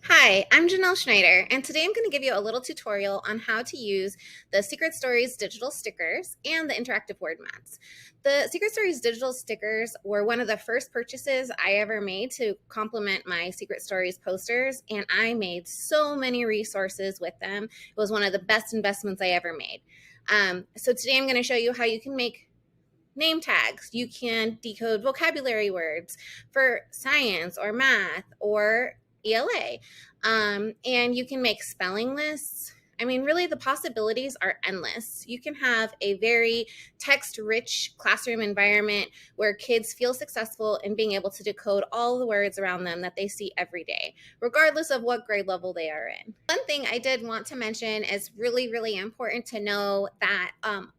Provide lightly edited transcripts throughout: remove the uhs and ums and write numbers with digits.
Hi, I'm Janelle Schneider, and today I'm going to give you a little tutorial on how to use the Secret Stories digital stickers and the interactive word mats. The Secret Stories digital stickers were one of the first purchases I ever made to complement my Secret Stories posters, and I made so many resources with them. It was one of the best investments I ever made. So today I'm going to show you how you can make name tags. You can decode vocabulary words for science or math or ELA. And you can make spelling lists. I mean, really, the possibilities are endless. You can have a very text rich classroom environment where kids feel successful in being able to decode all the words around them that they see every day, regardless of what grade level they are in. One thing I did want to mention is really, really important to know that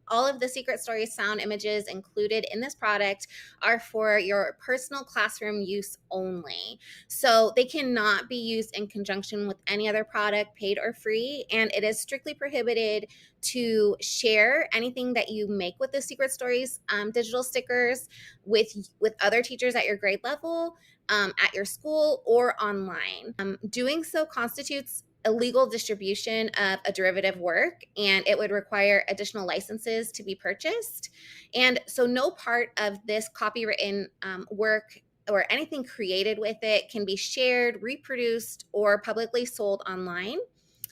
all of the Secret Stories sound images included in this product are for your personal classroom use only. So they cannot be used in conjunction with any other product, paid or free, and it is strictly prohibited to share anything that you make with the Secret Stories digital stickers with other teachers at your grade level, at your school, or online. Doing so constitutes illegal distribution of a derivative work, and it would require additional licenses to be purchased. And so no part of this copywritten work or anything created with it can be shared, reproduced, or publicly sold online,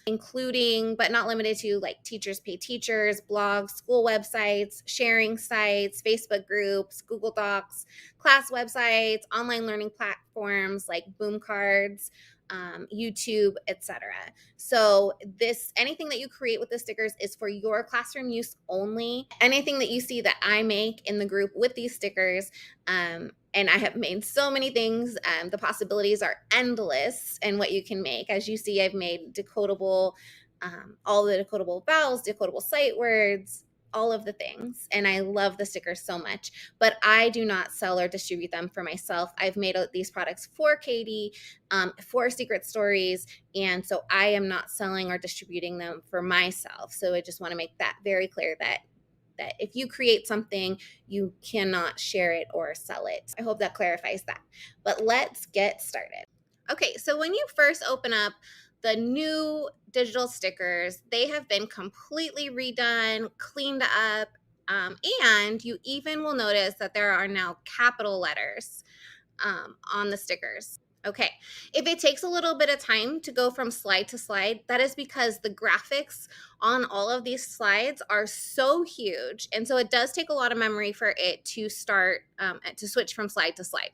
including but not limited to like teachers pay teachers, blogs, school websites, sharing sites, Facebook groups, Google Docs, class websites, online learning platforms like Boom Cards, YouTube, etc. So anything that you create with the stickers is for your classroom use only. Anything that you see that I make in the group with these stickers, and I have made so many things. The possibilities are endless in what you can make. As you see, I've made decodable, all the decodable vowels, decodable sight words, all of the things. And I love the stickers so much, but I do not sell or distribute them for myself. I've made these products for Katie, for Secret Stories. And so I am not selling or distributing them for myself. So I just want to make that very clear that if you create something, you cannot share it or sell it. I hope that clarifies that. But let's get started. Okay, so when you first open up the new digital stickers, they have been completely redone, cleaned up, and you even will notice that there are now capital letters on the stickers. Okay, if it takes a little bit of time to go from slide to slide, that is because the graphics on all of these slides are so huge. And so it does take a lot of memory for it to start to switch from slide to slide.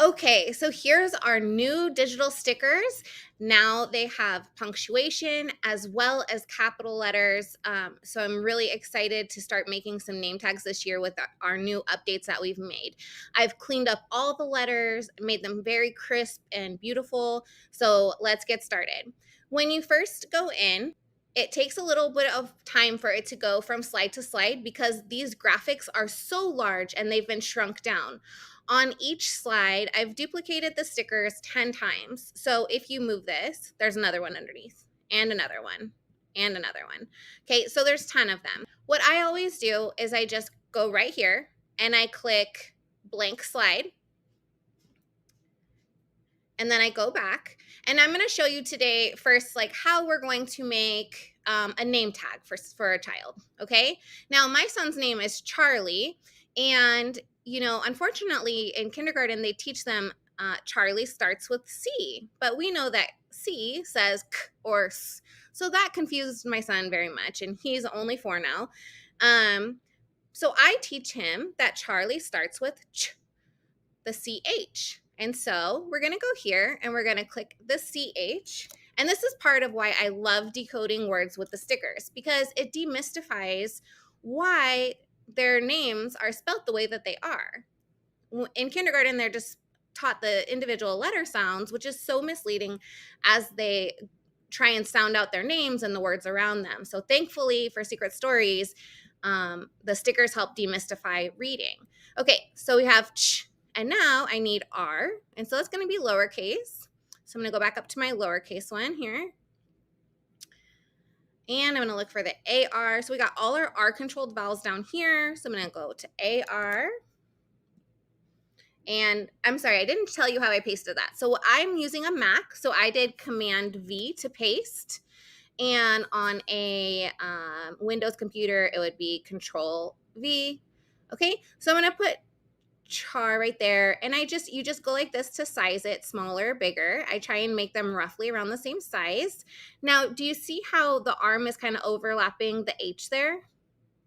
Okay, so here's our new digital stickers. Now they have punctuation as well as capital letters. So I'm really excited to start making some name tags this year with our new updates that we've made. I've cleaned up all the letters, made them very crisp and beautiful. So let's get started. When you first go in, it takes a little bit of time for it to go from slide to slide because these graphics are so large and they've been shrunk down. On each slide, I've duplicated the stickers 10 times. So if you move this, there's another one underneath, and another one, and another one. Okay, so there's 10 of them. What I always do is I just go right here and I click blank slide. And then I go back, and I'm going to show you today first like how we're going to make a name tag for a child. Okay, now my son's name is Charlie, and unfortunately in kindergarten they teach them Charlie starts with C, but we know that C says k or s, so that confused my son very much, and he's only 4 now. So I teach him that Charlie starts with ch, the CH. And so we're going to go here and we're going to click the CH. And this is part of why I love decoding words with the stickers, because it demystifies why their names are spelt the way that they are. In kindergarten, they're just taught the individual letter sounds, which is so misleading as they try and sound out their names and the words around them. So thankfully for Secret Stories, the stickers help demystify reading. Okay, so we have ch, and now I need R, and so it's going to be lowercase. So I'm going to go back up to my lowercase one here. And I'm going to look for the AR. So we got all our R-controlled vowels down here. So I'm going to go to AR. And I'm sorry, I didn't tell you how I pasted that. So I'm using a Mac, so I did Command V to paste. And on a Windows computer, it would be Control V. Okay, so I'm gonna put char right there, and you just go like this to size it smaller, bigger. I try and make them roughly around the same size. Now, do you see how the arm is kind of overlapping the H there?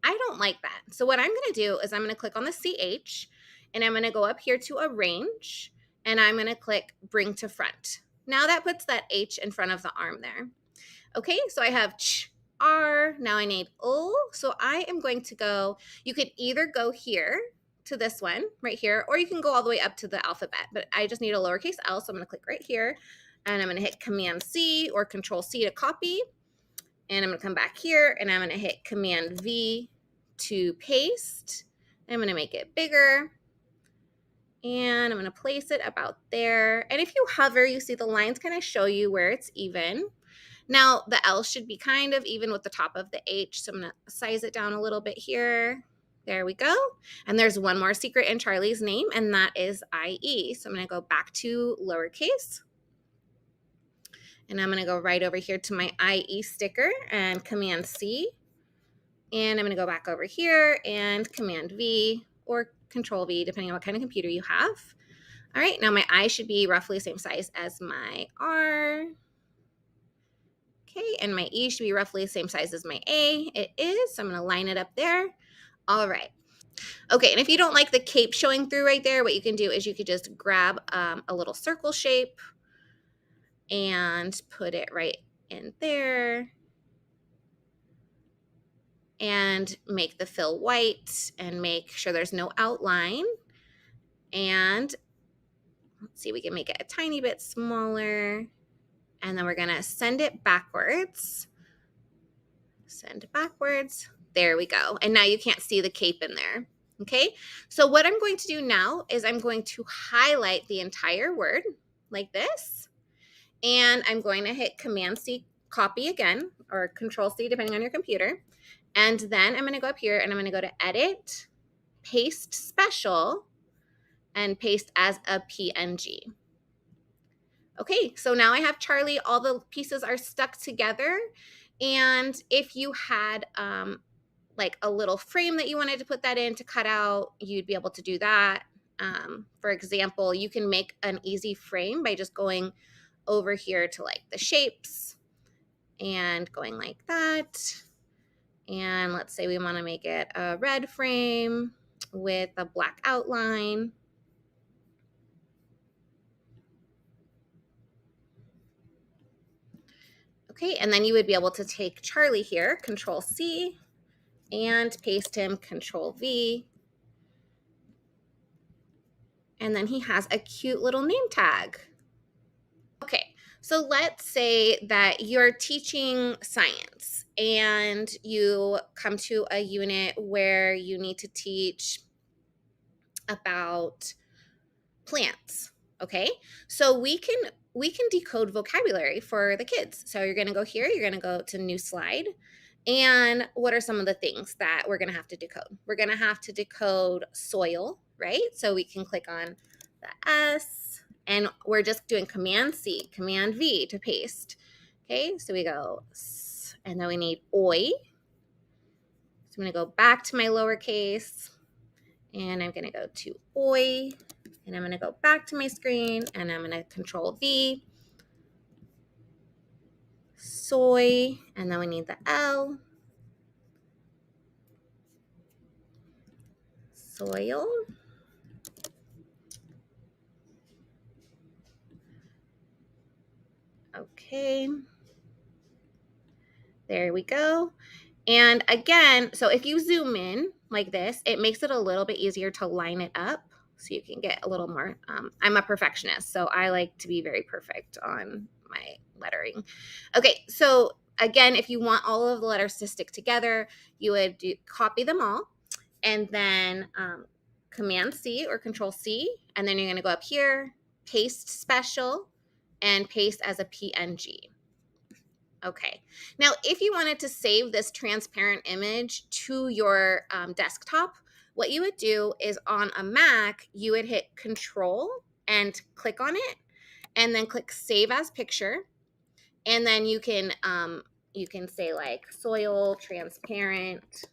I don't like that. So what I'm going to do is I'm going to click on the CH, and I'm going to go up here to arrange, and I'm going to click bring to front. Now that puts that H in front of the arm there. Okay, so I have ch, R, now I need O. So I am going to go, you could either go here to this one right here, or you can go all the way up to the alphabet, but I just need a lowercase l, so I'm going to click right here, and I'm going to hit Command C or Control C to copy, and I'm going to come back here, and I'm going to hit Command V to paste. I'm going to make it bigger, and I'm going to place it about there. And if you hover, you see the lines kind of show you where it's even. Now the L should be kind of even with the top of the H, so I'm going to size it down a little bit here. There we go. And there's one more secret in Charlie's name, and that is IE. So I'm going to go back to lowercase, and I'm going to go right over here to my IE sticker and Command C. And I'm going to go back over here and Command V or Control V, depending on what kind of computer you have. All right, now my I should be roughly the same size as my R. Okay, and my E should be roughly the same size as my A. It is, so I'm going to line it up there. All right. Okay, and if you don't like the cape showing through right there, what you can do is you could just grab a little circle shape and put it right in there and make the fill white and make sure there's no outline. And let's see, we can make it a tiny bit smaller. And then we're going to send it backwards. Send backwards. There we go. And now you can't see the cape in there. Okay, so what I'm going to do now is I'm going to highlight the entire word like this. And I'm going to hit Command C, copy again, or Control C, depending on your computer. And then I'm going to go up here and I'm going to go to Edit, Paste Special, and paste as a PNG. Okay, so now I have Charlie. All the pieces are stuck together. And if you had like a little frame that you wanted to put that in to cut out, you'd be able to do that. For example, you can make an easy frame by just going over here to like the shapes and going like that. And let's say we want to make it a red frame with a black outline. Okay, and then you would be able to take Charlie here, Control C, and paste him, Control V. And then he has a cute little name tag. Okay, so let's say that you're teaching science and you come to a unit where you need to teach about plants. Okay, so we can decode vocabulary for the kids. So you're going to go here, you're going to go to new slide. And what are some of the things that we're going to have to decode? We're going to have to decode soil, right? So we can click on the S, and we're just doing Command C, Command V to paste. Okay, so we go, and then we need oi. So I'm going to go back to my lowercase, and I'm going to go to oi. And I'm going to go back to my screen, and I'm going to Control V, soy, and then we need the L, soil. Okay, there we go. And again, so if you zoom in like this, it makes it a little bit easier to line it up so you can get a little more. I'm a perfectionist, so I like to be very perfect on my lettering. Okay, so again, if you want all of the letters to stick together, you would copy them all, and then Command C or Control C, and then you're going to go up here, paste special, and paste as a PNG. Okay, now if you wanted to save this transparent image to your desktop, what you would do is on a Mac, you would hit Control and click on it, and then click Save as Picture, and then you can say like soil transparent,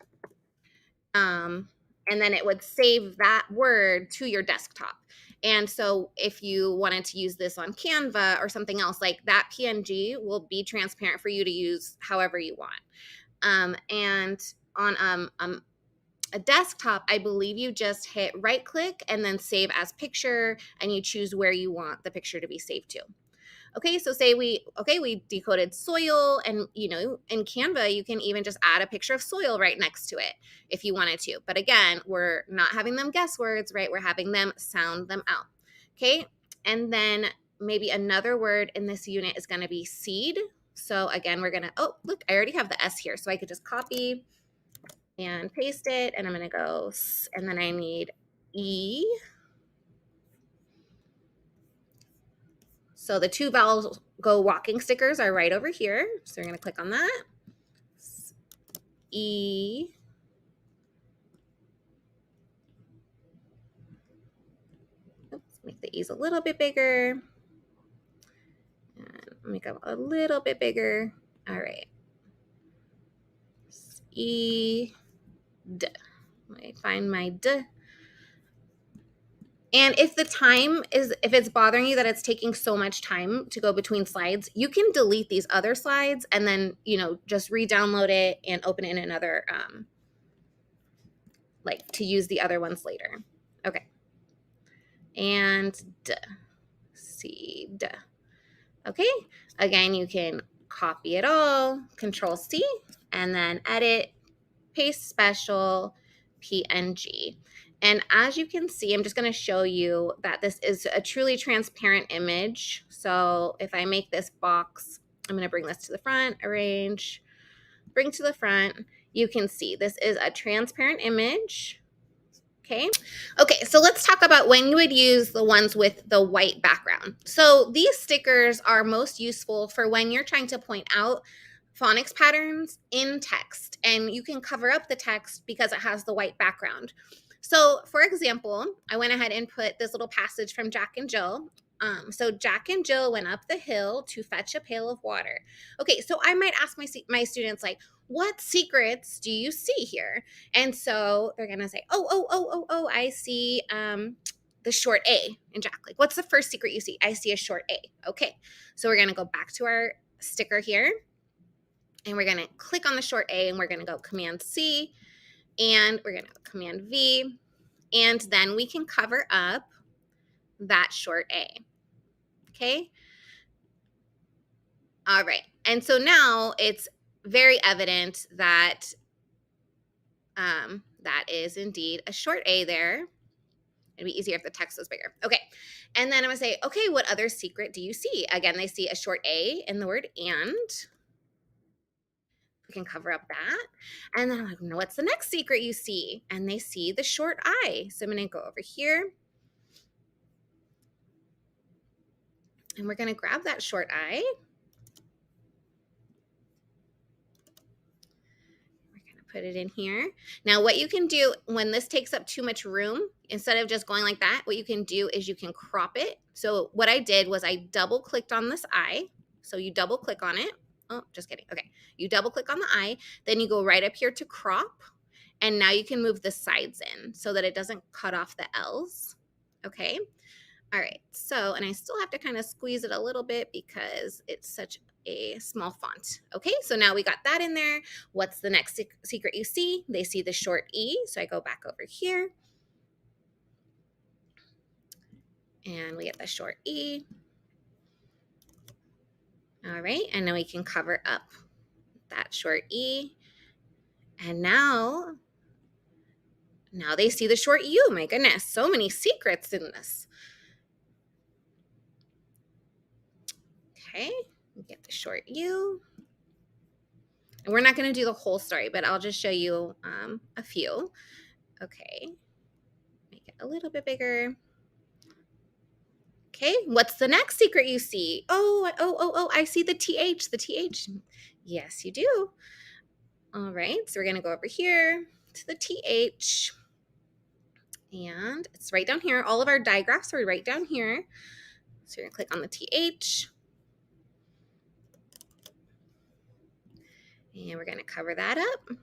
and then it would save that word to your desktop. And so if you wanted to use this on Canva or something else, like that PNG will be transparent for you to use however you want. And on a desktop, I believe you just hit right click and then save as picture, and you choose where you want the picture to be saved to. Okay, so say we decoded soil, and in Canva you can even just add a picture of soil right next to it if you wanted to. But again, we're not having them guess words, right? We're having them sound them out. Okay, and then maybe another word in this unit is going to be seed. So again, we're going to, oh, look, I already have the S here, so I could just copy and paste it, and I'm going to go, and then I need E. So the two vowels go walking stickers are right over here. So we're going to click on that. E. Oops, make the E's a little bit bigger. And make them a little bit bigger. All right. E. D. Let me find my D. And if it's bothering you that it's taking so much time to go between slides, you can delete these other slides and then, just re-download it and open it in another, like to use the other ones later. Okay. And D. Seed. Okay. Again, you can copy it all, Control C, and then edit, paste special, PNG. And as you can see, I'm just going to show you that this is a truly transparent image. So if I make this box, I'm going to bring this to the front, arrange, bring to the front. You can see this is a transparent image. Okay, so let's talk about when you would use the ones with the white background. So these stickers are most useful for when you're trying to point out phonics patterns in text, and you can cover up the text because it has the white background. So for example, I went ahead and put this little passage from Jack and Jill. So Jack and Jill went up the hill to fetch a pail of water. Okay, so I might ask my students, like, what secrets do you see here? And so they're gonna say, oh, I see the short A in Jack. Like, what's the first secret you see? I see a short A. Okay, so we're gonna go back to our sticker here, and we're gonna click on the short A, and we're gonna go Command C, and we're gonna go Command V, and then we can cover up that short A. Okay. All right. And so now it's very evident that that is indeed a short A there. It'd be easier if the text was bigger. Okay. And then I'm going to say, okay, what other secret do you see? Again, they see a short A in the word and. We can cover up that. And then I'm like, no, what's the next secret you see? And they see the short I. So I'm going to go over here. And we're going to grab that short I. Put it in here. Now, what you can do when this takes up too much room, instead of just going like that, what you can do is you can crop it. So what I did was I double clicked on this I. So you double click on it. Oh, just kidding. Okay. You double click on the I, then you go right up here to crop. And now you can move the sides in so that it doesn't cut off the L's. Okay. All right. So, and I still have to kind of squeeze it a little bit because it's such a small font. Okay, so now we got that in there. What's the next secret you see? They see the short E. So I go back over here. And we get the short E. All right, and then we can cover up that short E. And now they see the short U. My goodness, so many secrets in this. Okay, we get the short U. And we're not going to do the whole story, but I'll just show you a few. Okay, make it a little bit bigger. Okay, what's the next secret you see? Oh, I see the TH, the TH. Yes, you do. All right, so we're going to go over here to the TH. And it's right down here. All of our digraphs are right down here. So you're gonna click on the TH. And we're gonna cover that up.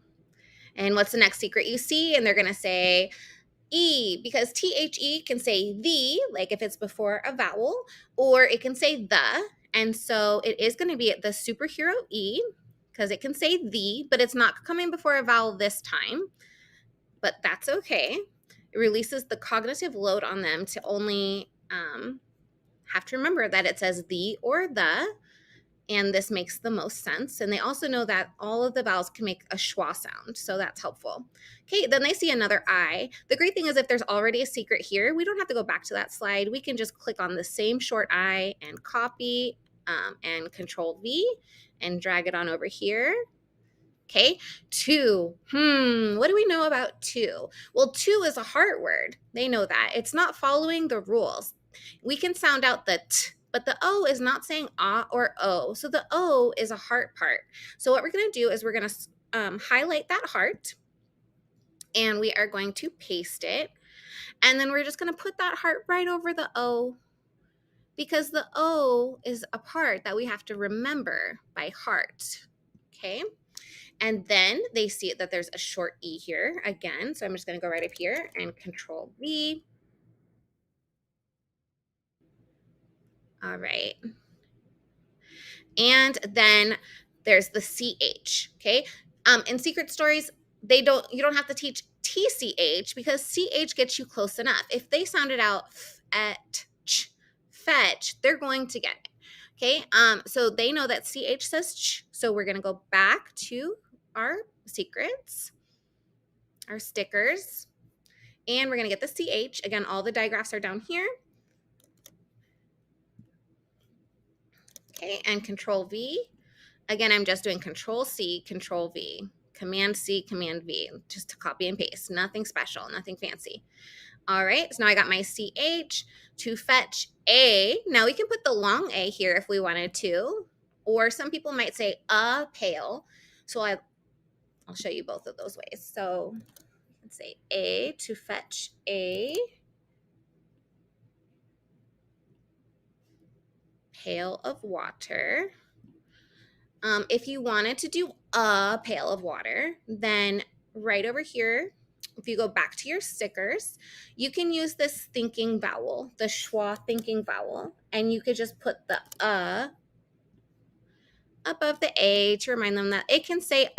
And what's the next secret you see? And they're gonna say E, because THE can say the, like if it's before a vowel, or it can say the. And so it is gonna be the superhero E, because it can say the, but it's not coming before a vowel this time. But that's okay. It releases the cognitive load on them to only have to remember that it says the or the, and this makes the most sense. And they also know that all of the vowels can make a schwa sound, so that's helpful. Okay, then they see another I. The great thing is if there's already a secret here, we don't have to go back to that slide. We can just click on the same short I and copy and Control V and drag it on over here. Okay, two. What do we know about two? Well, two is a heart word. They know that. It's not following the rules. We can sound out the t, but the O is not saying ah or O. So the O is a heart part. So what we're going to do is we're going to highlight that heart, and we are going to paste it. And then we're just going to put that heart right over the O, because the O is a part that we have to remember by heart. Okay. And then they see that there's a short E here again. So I'm just going to go right up here and Control V. All right. And then there's the CH. Okay. In secret stories, you don't have to teach TCH, because CH gets you close enough. If they sounded out fetch, they're going to get it. Okay. So they know that CH says ch. So we're going to go back to our secrets, our stickers, and we're going to get the CH. Again, all the digraphs are down here. Okay, and Control V. Again, I'm just doing Control C, Control V, Command C, Command V, just to copy and paste. Nothing special, nothing fancy. All right, so now I got my CH to fetch A. Now we can put the long A here if we wanted to, or some people might say a pail. So I'll show you both of those ways. So let's say A to fetch a pail of water. If you wanted to do a pail of water, then right over here, if you go back to your stickers, you can use this thinking vowel, the schwa thinking vowel, and you could just put the above the A to remind them that it can say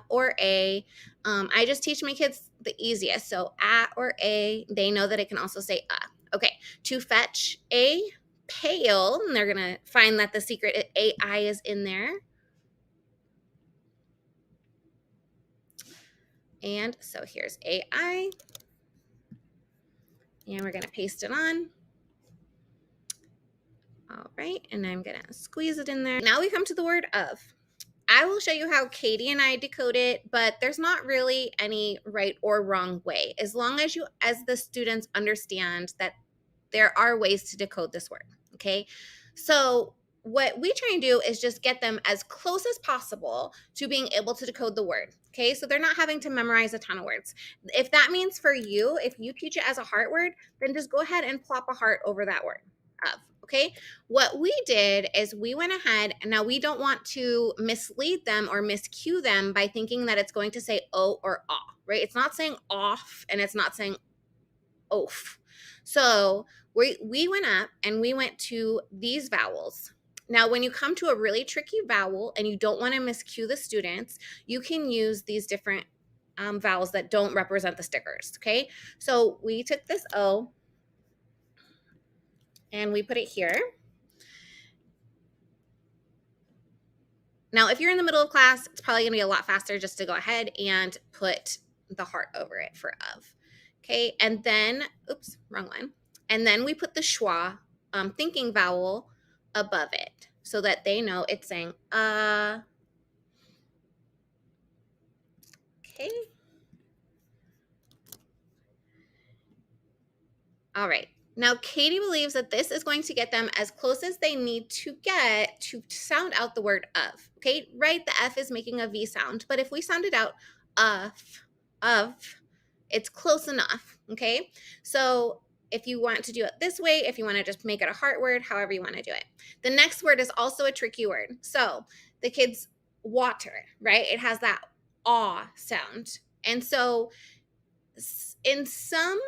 or a. I just teach my kids the easiest. So or a, they know that it can also say Okay, to fetch a pail, and they're going to find that the secret AI is in there. And so here's AI. And we're going to paste it on. All right, and I'm going to squeeze it in there. Now we come to the word of. I will show you how Katie and I decode it, but there's not really any right or wrong way, as long as the students understand that there are ways to decode this word, okay? So what we try and do is just get them as close as possible to being able to decode the word, okay? So they're not having to memorize a ton of words. If that means for you, if you teach it as a heart word, then just go ahead and plop a heart over that word, of. Okay, what we did is we went ahead, and now we don't want to mislead them or miscue them by thinking that it's going to say O or ah, right? It's not saying off, and it's not saying oaf. So we went up and we went to these vowels. Now, when you come to a really tricky vowel and you don't want to miscue the students, you can use these different vowels that don't represent the stickers, okay? So we took this O and we put it here. Now, if you're in the middle of class, it's probably going to be a lot faster just to go ahead and put the heart over it for of. Okay, and then, oops, wrong one. And then we put the schwa thinking vowel above it so that they know it's saying Okay. All right. Now, Katie believes that this is going to get them as close as they need to get to sound out the word of. Okay, right? The F is making a V sound. But if we sounded out of, It's close enough, okay? So if you want to do it this way, if you want to just make it a heart word, however you want to do it. The next word is also a tricky word. So the kids water, right? It has that aw sound. And so in some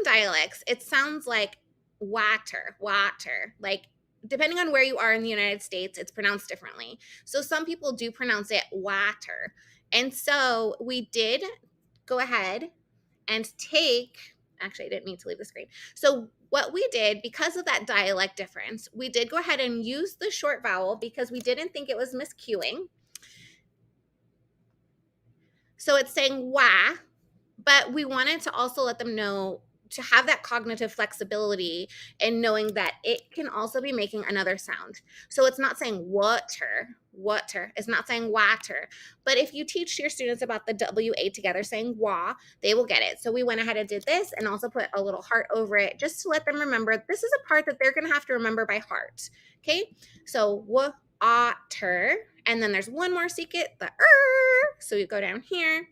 dialects, it sounds like water, water. Like depending on where you are in the United States, it's pronounced differently. So some people do pronounce it water. And so we did go ahead and actually, I didn't mean to leave the screen. So what we did, because of that dialect difference, we did go ahead and use the short vowel because we didn't think it was miscuing. So it's saying wah, but we wanted to also let them know to have that cognitive flexibility and knowing that it can also be making another sound. So it's not saying water, water. It's not saying water. But if you teach your students about the WA together saying wah, they will get it. So we went ahead and did this and also put a little heart over it just to let them remember this is a part that they're going to have to remember by heart. Okay? So water. And then there's one more secret, the So we go down here.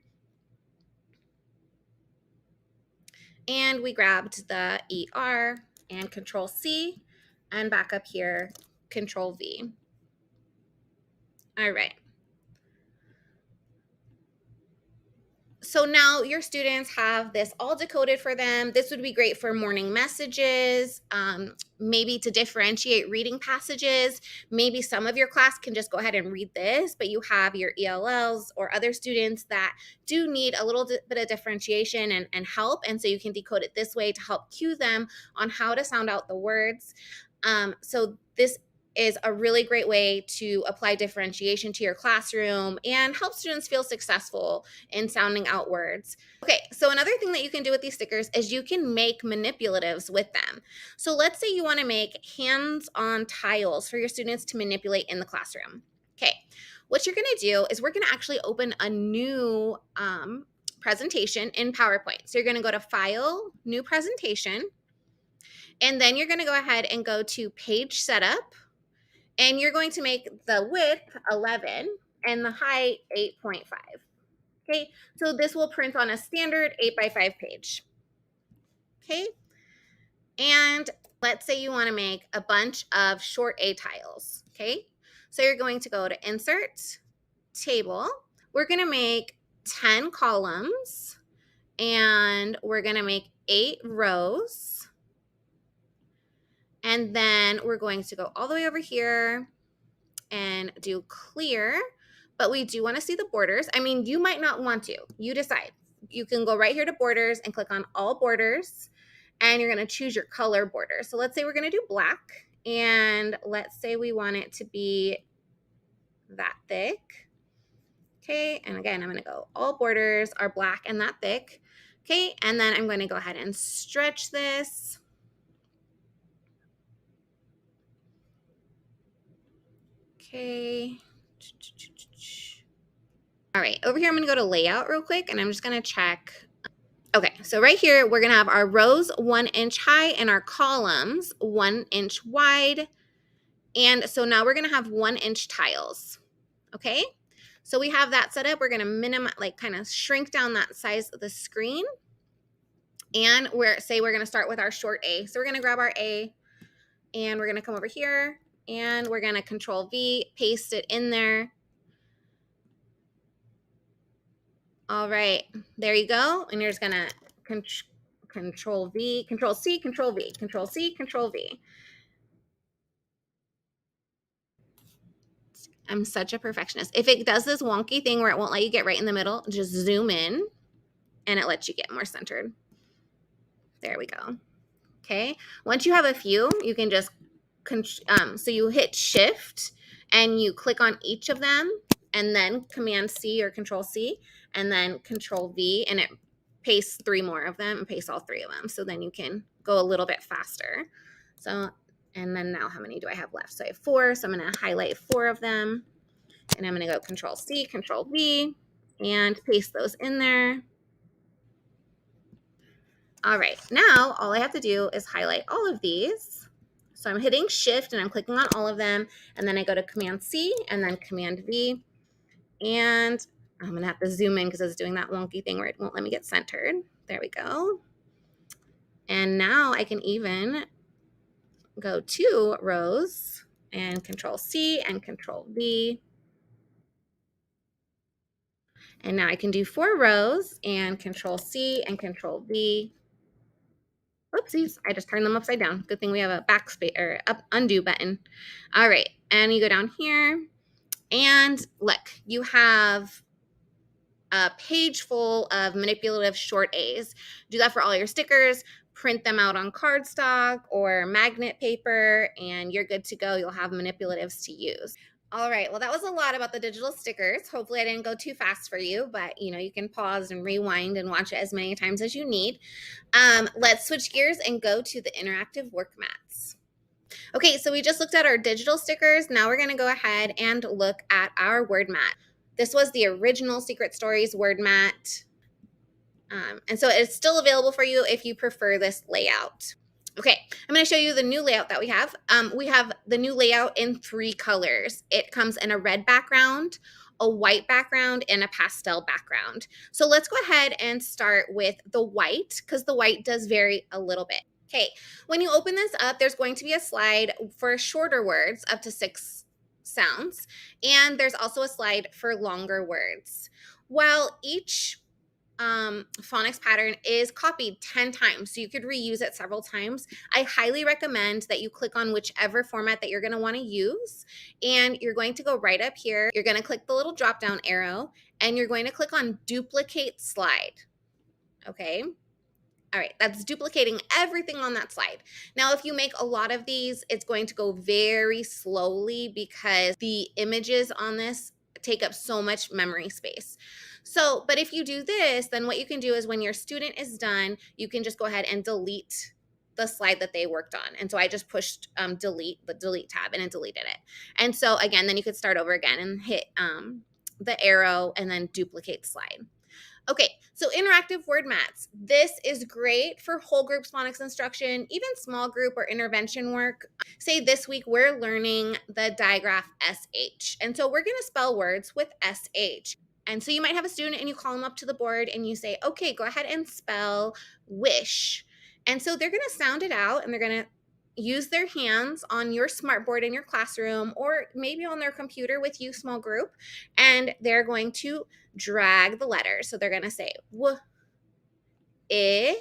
And we grabbed the ER and Control C, and back up here, Control V. All right. So now your students have this all decoded for them. This would be great for morning messages, maybe to differentiate reading passages. Maybe some of your class can just go ahead and read this, but you have your ELLs or other students that do need a little bit of differentiation and help. And so you can decode it this way to help cue them on how to sound out the words. So this is a really great way to apply differentiation to your classroom and help students feel successful in sounding out words. Okay, so another thing that you can do with these stickers is you can make manipulatives with them. So let's say you want to make hands-on tiles for your students to manipulate in the classroom. Okay, what you're going to do is we're going to actually open a new presentation in PowerPoint. So you're going to go to File, New Presentation, and then you're going to go ahead and go to Page Setup. And you're going to make the width 11 and the height 8.5. Okay, so this will print on a standard 8x5 page. Okay, and let's say you want to make a bunch of short A tiles. Okay, so you're going to go to Insert, Table. We're going to make 10 columns and we're going to make 8 rows. And then we're going to go all the way over here and do clear, but we do want to see the borders. I mean, you might not want to. You decide. You can go right here to borders and click on all borders, and you're going to choose your color border. So let's say we're going to do black, and let's say we want it to be that thick. Okay, and again, I'm going to go all borders are black and that thick. Okay, and then I'm going to go ahead and stretch this. Okay. All right, over here, I'm going to go to layout real quick, and I'm just going to check. Okay, so right here, we're going to have our rows 1 inch high and our columns 1 inch wide. And so now we're going to have 1 inch tiles. Okay, so we have that set up. We're going to minimize, like kind of shrink down that size of the screen. And we're going to start with our short A. So we're going to grab our A, and we're going to come over here, and we're going to Control V, paste it in there. All right, there you go. And you're just gonna Control V, Control C, Control V, Control C, Control V. I'm such a perfectionist. If it does this wonky thing where it won't let you get right in the middle, just zoom in and it lets you get more centered. There we go. Okay, once you have a few, you can just, so you hit Shift and you click on each of them and then Command C or Control C and then Control V, and it pastes 3 more of them and pastes all 3 of them. So then you can go a little bit faster. So, and then now how many do I have left? So I have 4, so I'm going to highlight 4 of them, and I'm going to go Control C, Control V, and paste those in there. All right, now all I have to do is highlight all of these. So I'm hitting Shift and I'm clicking on all of them, and then I go to Command C and then Command V, and I'm going to have to zoom in because it's doing that wonky thing where it won't let me get centered. There we go. And now I can even go 2 rows and Control C and Control V. And now I can do 4 rows and Control C and Control V. Oopsies, I just turned them upside down. Good thing we have a backspace or undo button. All right, and you go down here and look, you have a page full of manipulative short A's. Do that for all your stickers, print them out on cardstock or magnet paper, and you're good to go. You'll have manipulatives to use. All right, well, that was a lot about the digital stickers. Hopefully I didn't go too fast for you, but you can pause and rewind and watch it as many times as you need. Let's switch gears and go to the interactive work mats. Okay, so we just looked at our digital stickers. Now we're gonna go ahead and look at our word mat. This was the original Secret Stories word mat. And so it's still available for you if you prefer this layout. Okay, I'm going to show you the new layout that we have. We have the new layout in 3 colors. It comes in a red background, a white background, and a pastel background. So let's go ahead and start with the white because the white does vary a little bit. Okay, when you open this up, there's going to be a slide for shorter words up to 6 sounds, and there's also a slide for longer words. While each phonics pattern is copied 10 times, so you could reuse it several times. I highly recommend that you click on whichever format that you're going to want to use, and you're going to go right up here. You're going to click the little drop down arrow, and you're going to click on duplicate slide. Okay. All right, that's duplicating everything on that slide. Now, if you make a lot of these, it's going to go very slowly because the images on this take up so much memory space. So, but if you do this, then what you can do is when your student is done, you can just go ahead and delete the slide that they worked on. And so I just pushed delete, the delete tab, and it deleted it. And so again, then you could start over again and hit the arrow and then duplicate slide. Okay, so interactive word mats. This is great for whole group phonics instruction, even small group or intervention work. Say this week we're learning the digraph SH. And so we're going to spell words with SH. And so you might have a student and you call them up to the board and you say, okay, go ahead and spell wish. And so they're going to sound it out and they're going to use their hands on your smartboard in your classroom or maybe on their computer with you, small group, and they're going to drag the letters. So they're going to say w, I,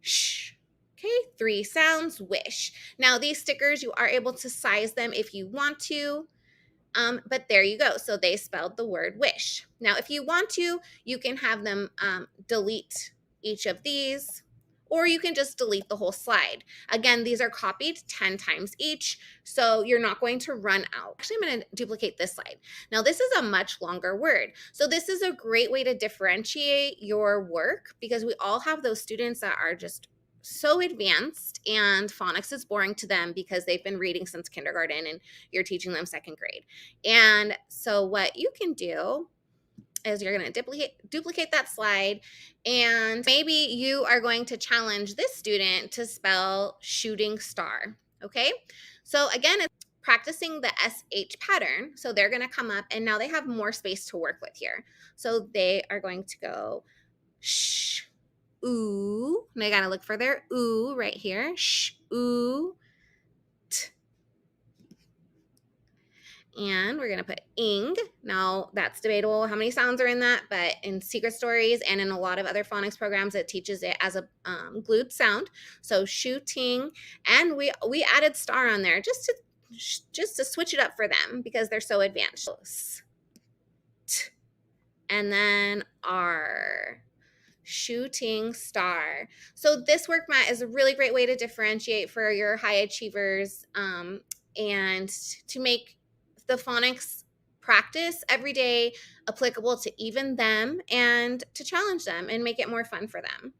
sh. Okay, 3 sounds, wish. Now these stickers, you are able to size them if you want to. But there you go. So they spelled the word wish. Now, if you want to, you can have them delete each of these, or you can just delete the whole slide. Again, these are copied 10 times each, so you're not going to run out. Actually, I'm going to duplicate this slide. Now, this is a much longer word. So this is a great way to differentiate your work because we all have those students that are just so advanced and phonics is boring to them because they've been reading since kindergarten and you're teaching them 2nd grade. And so what you can do is you're going to duplicate that slide, and maybe you are going to challenge this student to spell shooting star. Okay, so again, it's practicing the SH pattern. So they're going to come up and now they have more space to work with here. So they are going to go shh, ooh, and I gotta look for their ooh right here. Sh, ooh, t. And we're gonna put ing. Now that's debatable how many sounds are in that, but in Secret Stories and in a lot of other phonics programs, it teaches it as a glued sound. So shooting, and we added star on there just to switch it up for them because they're so advanced. T, and then R. Shooting star. So this work mat is a really great way to differentiate for your high achievers and to make the phonics practice every day applicable to even them and to challenge them and make it more fun for them.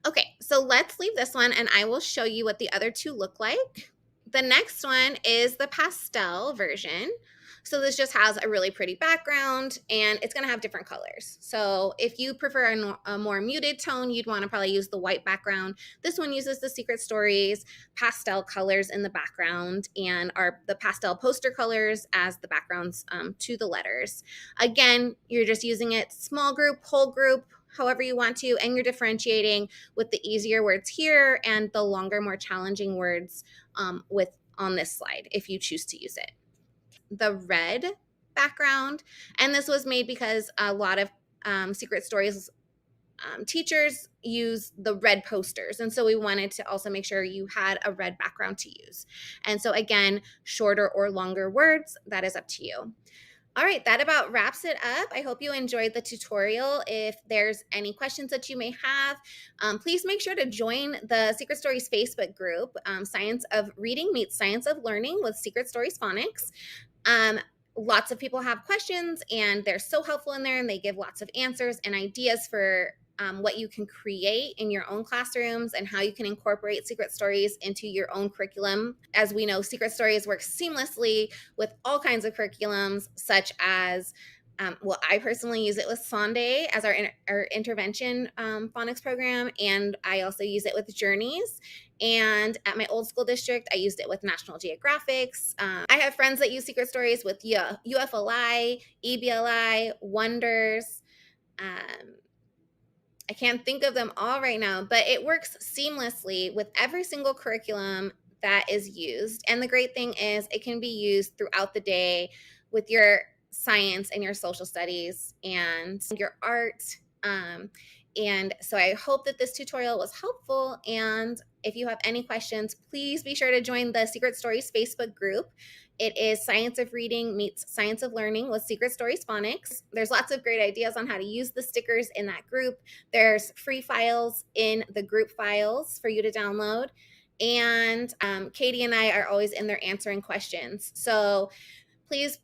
Okay, so let's leave this one and I will show you what the other 2 look like. The next one is the pastel version. So this just has a really pretty background, and it's going to have different colors. So if you prefer a more muted tone, you'd want to probably use the white background. This one uses the Secret Stories pastel colors in the background, and are the pastel poster colors as the backgrounds to the letters. Again, you're just using it small group, whole group, however you want to, and you're differentiating with the easier words here and the longer, more challenging words with on this slide if you choose to use it. The red background, and this was made because a lot of Secret Stories teachers use the red posters, and so we wanted to also make sure you had a red background to use. And so again, shorter or longer words, that is up to you. All right, that about wraps it up. I hope you enjoyed the tutorial. If there's any questions that you may have, please make sure to join the Secret Stories Facebook group, Science of Reading Meets Science of Learning with Secret Stories Phonics. Um, Lots of people have questions, and they're so helpful in there, and they give lots of answers and ideas for what you can create in your own classrooms and how you can incorporate Secret Stories into your own curriculum. As we know, Secret Stories work seamlessly with all kinds of curriculums, such as well, I personally use it with Sunday as our intervention phonics program, and I also use it with Journeys. And at my old school district, I used it with National Geographics. I have friends that use Secret Stories with UFLI, EBLI, Wonders. Um, I can't think of them all right now, but it works seamlessly with every single curriculum that is used. And the great thing is it can be used throughout the day with your science and your social studies and your art. And so I hope that this tutorial was helpful. And if you have any questions, please be sure to join the Secret Stories Facebook group. It is Science of Reading Meets Science of Learning with Secret Stories Phonics. There's lots of great ideas on how to use the stickers in that group. There's free files in the group files for you to download. And Katie and I are always in there answering questions. So please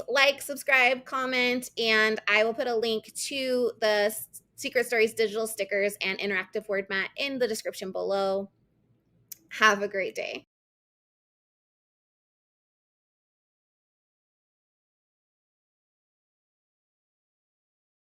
like, subscribe, comment, and I will put a link to the Secret Stories digital stickers and interactive word mat in the description below. Have a great day.